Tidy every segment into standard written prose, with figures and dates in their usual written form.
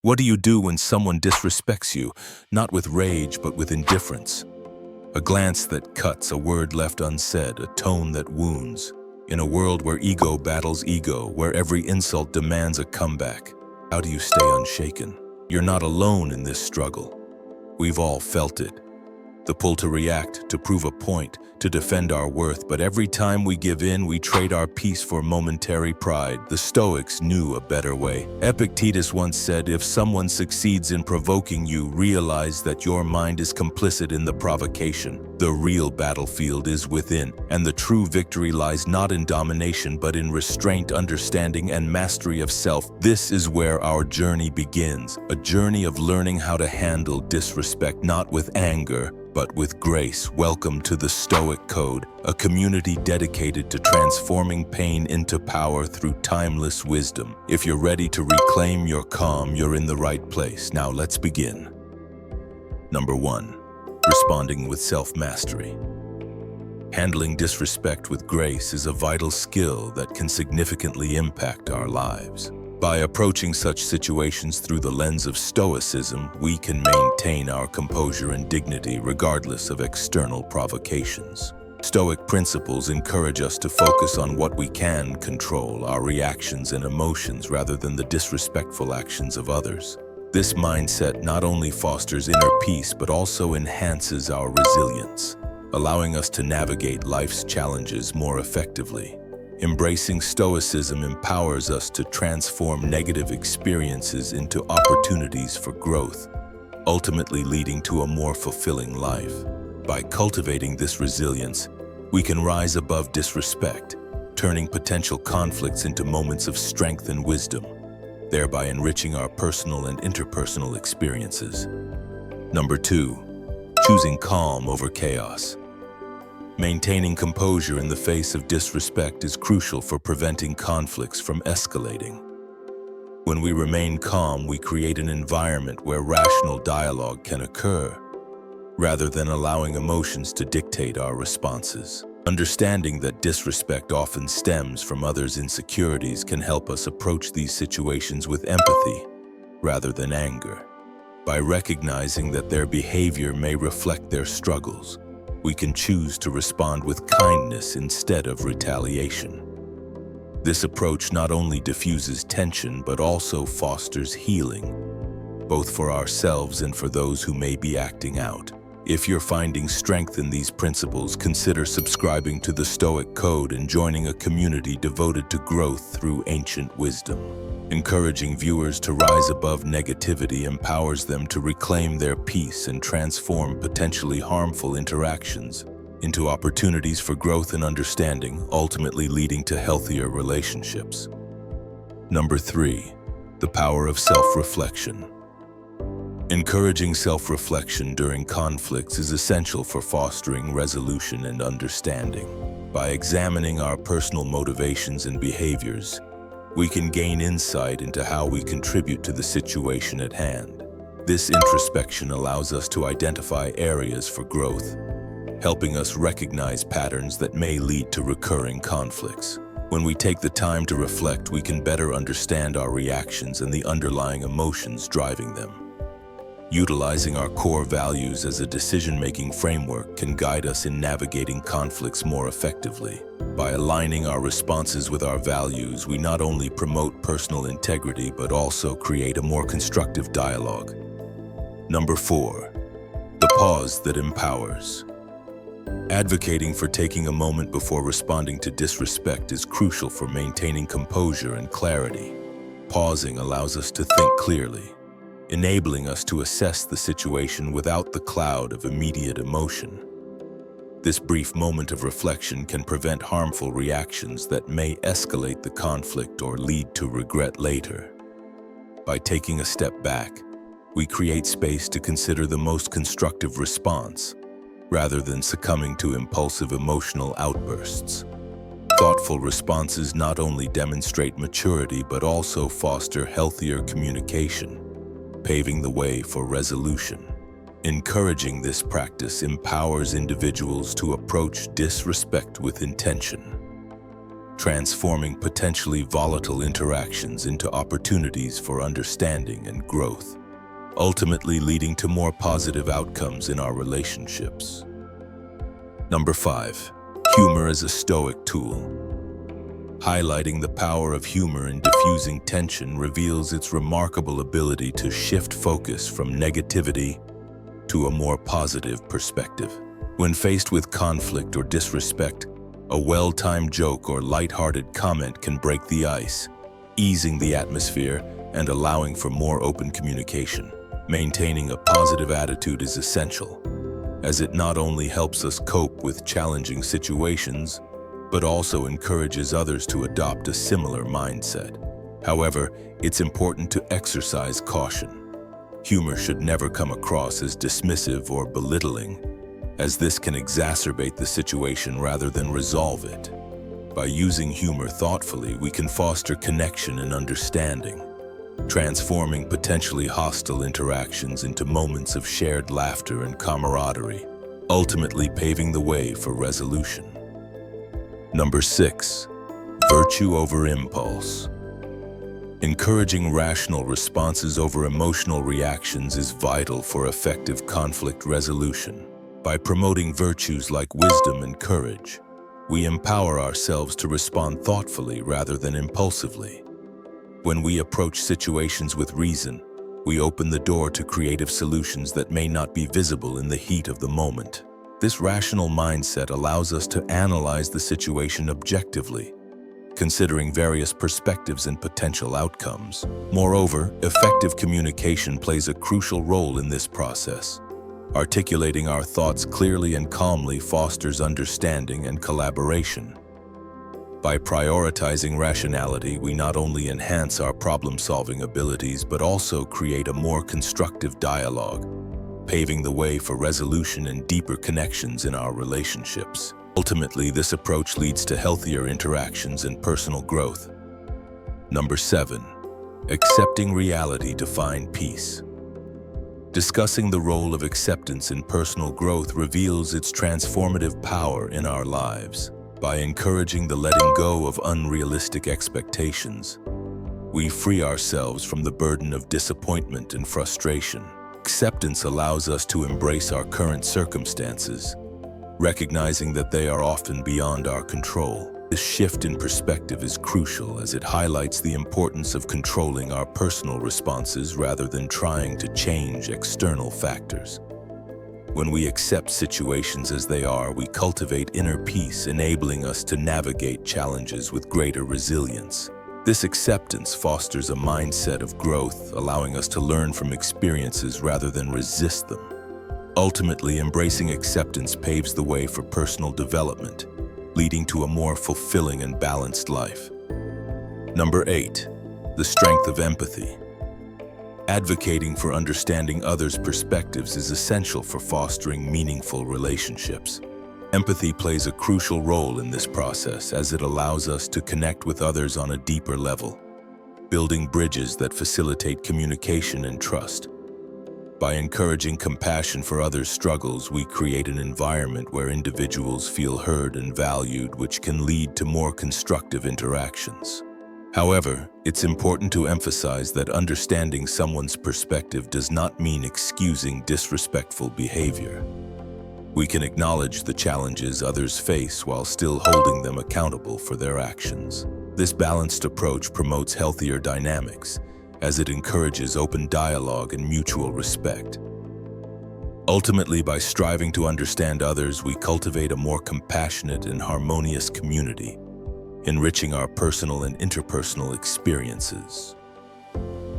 What do you do when someone disrespects you, not with rage but with indifference? A glance that cuts, a word left unsaid, a tone that wounds. In a world where ego battles ego, where every insult demands a comeback, how do you stay unshaken? You're not alone in this struggle. We've all felt it. The pull to react, to prove a point, to defend our worth, but every time we give in, we trade our peace for momentary pride. The Stoics knew a better way. Epictetus once said, if someone succeeds in provoking you, realize that your mind is complicit in the provocation. The real battlefield is within, and the true victory lies not in domination, but in restraint, understanding, and mastery of self. This is where our journey begins, a journey of learning how to handle disrespect, not with anger, but with grace. Welcome to the Stoic Code, a community dedicated to transforming pain into power through timeless wisdom. If you're ready to reclaim your calm, you're in the right place. Now let's begin. Number 1. Responding with self-mastery. Handling disrespect with grace is a vital skill that can significantly impact our lives. By approaching such situations through the lens of Stoicism, we can maintain our composure and dignity regardless of external provocations. Stoic principles encourage us to focus on what we can control, our reactions and emotions, rather than the disrespectful actions of others. This mindset not only fosters inner peace but also enhances our resilience, allowing us to navigate life's challenges more effectively. Embracing Stoicism empowers us to transform negative experiences into opportunities for growth, ultimately leading to a more fulfilling life. By cultivating this resilience, we can rise above disrespect, turning potential conflicts into moments of strength and wisdom, thereby enriching our personal and interpersonal experiences. Number 2. Choosing calm over chaos. Maintaining composure in the face of disrespect is crucial for preventing conflicts from escalating. When we remain calm, we create an environment where rational dialogue can occur, rather than allowing emotions to dictate our responses. Understanding that disrespect often stems from others' insecurities can help us approach these situations with empathy, rather than anger. By recognizing that their behavior may reflect their struggles, we can choose to respond with kindness instead of retaliation. This approach not only diffuses tension but also fosters healing, both for ourselves and for those who may be acting out. If you're finding strength in these principles, consider subscribing to the Stoic Code and joining a community devoted to growth through ancient wisdom. Encouraging viewers to rise above negativity empowers them to reclaim their peace and transform potentially harmful interactions into opportunities for growth and understanding, ultimately leading to healthier relationships. Number 3. The power of self-reflection. Encouraging self-reflection during conflicts is essential for fostering resolution and understanding. By examining our personal motivations and behaviors, we can gain insight into how we contribute to the situation at hand. This introspection allows us to identify areas for growth, helping us recognize patterns that may lead to recurring conflicts. When we take the time to reflect, we can better understand our reactions and the underlying emotions driving them. Utilizing our core values as a decision-making framework can guide us in navigating conflicts more effectively. By aligning our responses with our values, we not only promote personal integrity but also create a more constructive dialogue. Number 4. The pause that empowers. Advocating for taking a moment before responding to disrespect is crucial for maintaining composure and clarity. Pausing allows us to think clearly, enabling us to assess the situation without the cloud of immediate emotion. This brief moment of reflection can prevent harmful reactions that may escalate the conflict or lead to regret later. By taking a step back, we create space to consider the most constructive response, rather than succumbing to impulsive emotional outbursts. Thoughtful responses not only demonstrate maturity but also foster healthier communication, paving the way for resolution. Encouraging this practice empowers individuals to approach disrespect with intention, transforming potentially volatile interactions into opportunities for understanding and growth, ultimately leading to more positive outcomes in our relationships. Number 5. Humor as a Stoic tool. Highlighting the power of humor in diffusing tension reveals its remarkable ability to shift focus from negativity to a more positive perspective. When faced with conflict or disrespect, a well-timed joke or light-hearted comment can break the ice, easing the atmosphere and allowing for more open communication. Maintaining a positive attitude is essential, as it not only helps us cope with challenging situations, but also encourages others to adopt a similar mindset. However, it's important to exercise caution. Humor should never come across as dismissive or belittling, as this can exacerbate the situation rather than resolve it. By using humor thoughtfully, we can foster connection and understanding, transforming potentially hostile interactions into moments of shared laughter and camaraderie, ultimately paving the way for resolution. Number 6. Virtue over impulse. Encouraging rational responses over emotional reactions is vital for effective conflict resolution. By promoting virtues like wisdom and courage, we empower ourselves to respond thoughtfully rather than impulsively. When we approach situations with reason, we open the door to creative solutions that may not be visible in the heat of the moment. This rational mindset allows us to analyze the situation objectively, considering various perspectives and potential outcomes. Moreover, effective communication plays a crucial role in this process. Articulating our thoughts clearly and calmly fosters understanding and collaboration. By prioritizing rationality, we not only enhance our problem-solving abilities but also create a more constructive dialogue, paving the way for resolution and deeper connections in our relationships. Ultimately, this approach leads to healthier interactions and personal growth. Number 7. Accepting reality to find peace. Discussing the role of acceptance in personal growth reveals its transformative power in our lives. By encouraging the letting go of unrealistic expectations, we free ourselves from the burden of disappointment and frustration. Acceptance allows us to embrace our current circumstances, recognizing that they are often beyond our control. This shift in perspective is crucial as it highlights the importance of controlling our personal responses rather than trying to change external factors. When we accept situations as they are, we cultivate inner peace, enabling us to navigate challenges with greater resilience. This acceptance fosters a mindset of growth, allowing us to learn from experiences rather than resist them. Ultimately, embracing acceptance paves the way for personal development, leading to a more fulfilling and balanced life. Number 8. The strength of empathy. Advocating for understanding others' perspectives is essential for fostering meaningful relationships. Empathy plays a crucial role in this process as it allows us to connect with others on a deeper level, building bridges that facilitate communication and trust. By encouraging compassion for others' struggles, we create an environment where individuals feel heard and valued, which can lead to more constructive interactions. However, it's important to emphasize that understanding someone's perspective does not mean excusing disrespectful behavior. We can acknowledge the challenges others face while still holding them accountable for their actions. This balanced approach promotes healthier dynamics, as it encourages open dialogue and mutual respect. Ultimately, by striving to understand others, we cultivate a more compassionate and harmonious community, enriching our personal and interpersonal experiences.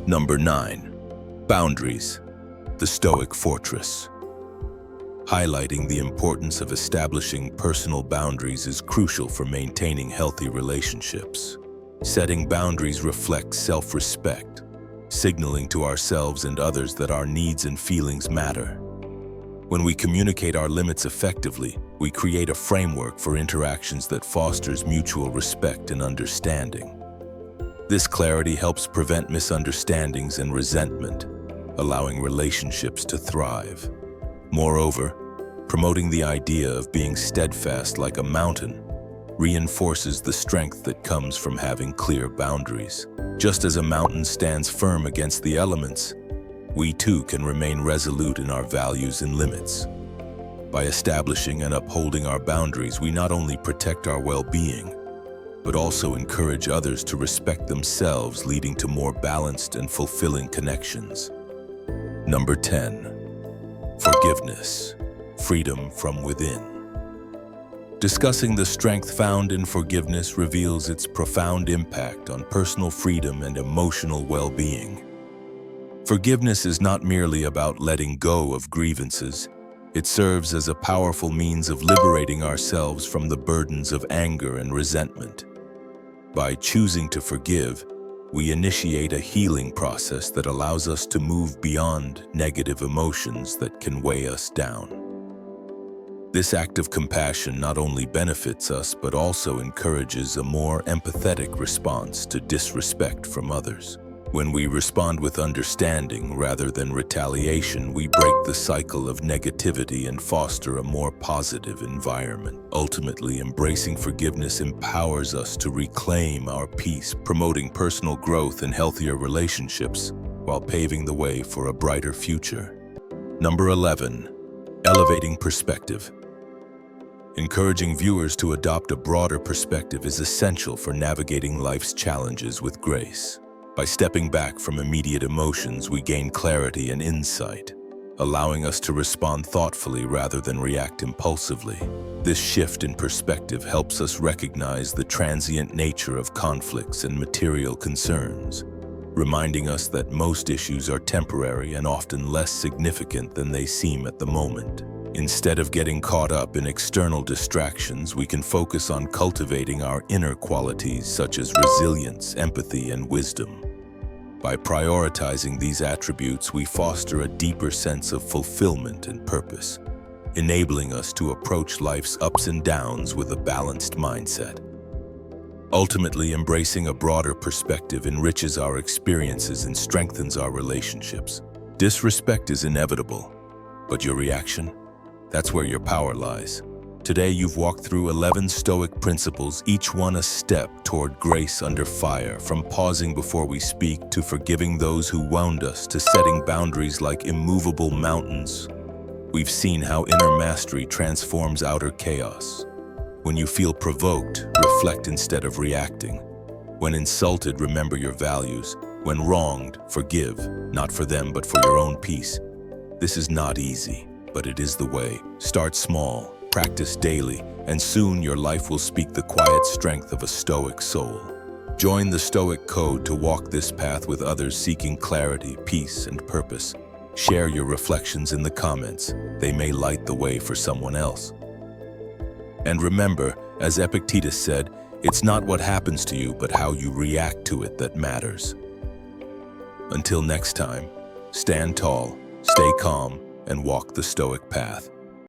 Number 9. Boundaries, the Stoic fortress. Highlighting the importance of establishing personal boundaries is crucial for maintaining healthy relationships. Setting boundaries reflects self-respect, signaling to ourselves and others that our needs and feelings matter. When we communicate our limits effectively, we create a framework for interactions that fosters mutual respect and understanding. This clarity helps prevent misunderstandings and resentment, allowing relationships to thrive. Moreover, promoting the idea of being steadfast like a mountain reinforces the strength that comes from having clear boundaries. Just as a mountain stands firm against the elements, we too can remain resolute in our values and limits. By establishing and upholding our boundaries, we not only protect our well-being, but also encourage others to respect themselves, leading to more balanced and fulfilling connections. Number 10. Forgiveness, freedom from within. Discussing the strength found in forgiveness reveals its profound impact on personal freedom and emotional well-being. Forgiveness is not merely about letting go of grievances. It serves as a powerful means of liberating ourselves from the burdens of anger and resentment. By choosing to forgive, we initiate a healing process that allows us to move beyond negative emotions that can weigh us down. This act of compassion not only benefits us, but also encourages a more empathetic response to disrespect from others. When we respond with understanding rather than retaliation, we break the cycle of negativity and foster a more positive environment. Ultimately, embracing forgiveness empowers us to reclaim our peace, promoting personal growth and healthier relationships, while paving the way for a brighter future. Number 11. Elevating perspective. Encouraging viewers to adopt a broader perspective is essential for navigating life's challenges with grace. By stepping back from immediate emotions, we gain clarity and insight, allowing us to respond thoughtfully rather than react impulsively. This shift in perspective helps us recognize the transient nature of conflicts and material concerns, reminding us that most issues are temporary and often less significant than they seem at the moment. Instead of getting caught up in external distractions, we can focus on cultivating our inner qualities such as resilience, empathy, and wisdom. By prioritizing these attributes, we foster a deeper sense of fulfillment and purpose, enabling us to approach life's ups and downs with a balanced mindset. Ultimately, embracing a broader perspective enriches our experiences and strengthens our relationships. Disrespect is inevitable, but your reaction? That's where your power lies. Today, you've walked through 11 Stoic principles, each one a step toward grace under fire, from pausing before we speak to forgiving those who wound us to setting boundaries like immovable mountains. We've seen how inner mastery transforms outer chaos. When you feel provoked, reflect instead of reacting. When insulted, remember your values. When wronged, forgive, not for them but for your own peace. This is not easy, but it is the way. Start small, practice daily, and soon your life will speak the quiet strength of a Stoic soul. Join the Stoic Code to walk this path with others seeking clarity, peace, and purpose. Share your reflections in the comments. They may light the way for someone else. And remember, as Epictetus said, it's not what happens to you, but how you react to it that matters. Until next time, stand tall, stay calm, and walk the Stoic path.